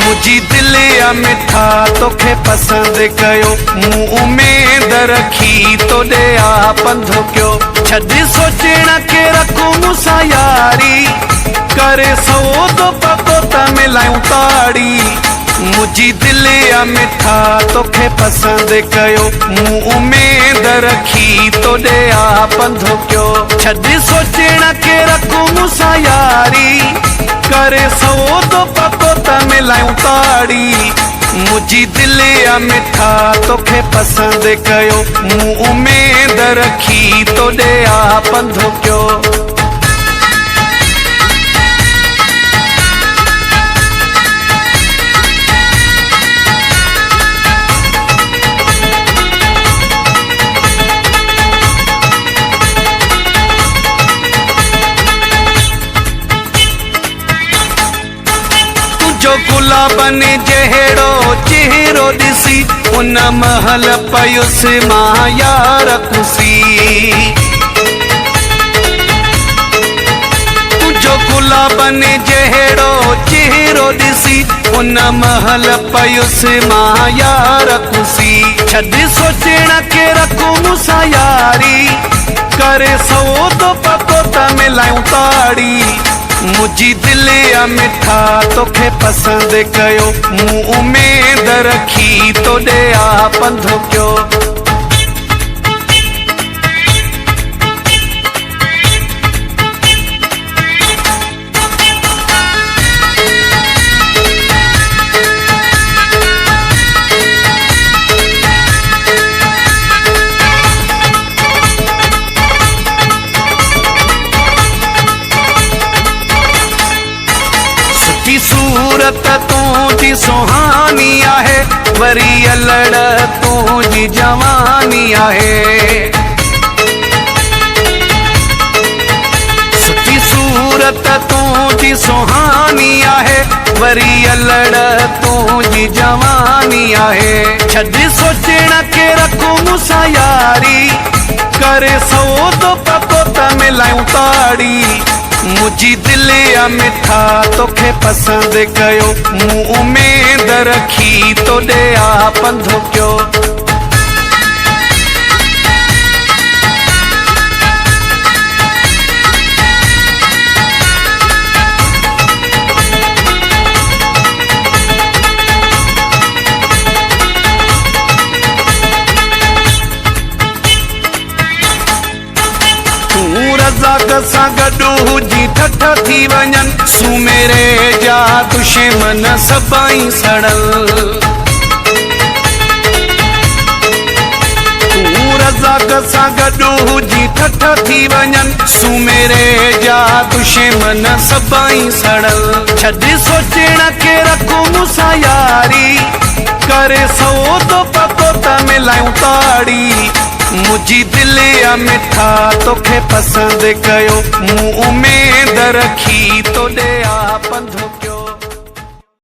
मुझी दिल या मिठा तोखे पसंद कयो, मुंह उम्मीद रखी तो दे आ पंधो क्यों। छॾ सोचण के रखूं मूंसां यारी, करे सौदो पको त मिलायूं ताड़ी। मुझी दिल या मिठा तोखे पसंद कयो, मुंह उम्मीद रखी तो दे आ पंधो क्यों। छॾ सोचण के रखूं मूंसां यारी, करे सौदो पको त मिलायूं ताड़ी। मुझी दिल या मिठा तोखे पसंद कयो, मुंह उम्मीद रखी तो दे आ पंधो क्यों। जो गुलाबन जहिड़ो चेहरो ॾिसी, उन महल पयुसि मां यार खुशी। जो गुलाबन जहिड़ो चेहरो ॾिसी, उन महल पयुसि मां यार खुशी। छॾ सोचण के रखूं मूंसां यारी, करे सौदो पको त मिलायूं ताड़ी। मुझी दिल या मिठा तोखे पसंद कयो, मुंह उम्मीद रखी तो दे आ पंधो क्यों। सूरत तुझी सुहानी आहे, वरी अलड़ तुझी जवानी आहे। सुठी सूरत तुझी सुहानी आहे, वरी अलड़ तुझी जवानी आहे। छॾ सोचण के रखूं मूंसां यारी, करे सौदो पको त मिलायूं ताड़ी। मुझी दिल या मिठा तोखे पसंद कयो, मुंह उम्मीद रखी तो दे आ पंधो क्यों। रज़ाक सां गॾु हुजी ठठ थी वञनि, सुमेरे जा दुश्मन सभई सड़ल। रज़ाक सां गॾु हुजी ठठ थी वञनि, सुमेरे जा दुश्मन सभई सड़ल। छॾ सोचण के रखूं मूंसां यारी, करे सौदो पको त मिलायूं ताड़ी। मुझी दिल या मिठा तोखे पसंद कयो, मुंह उम्मीद रखी तो दे आ पंधो क्यों।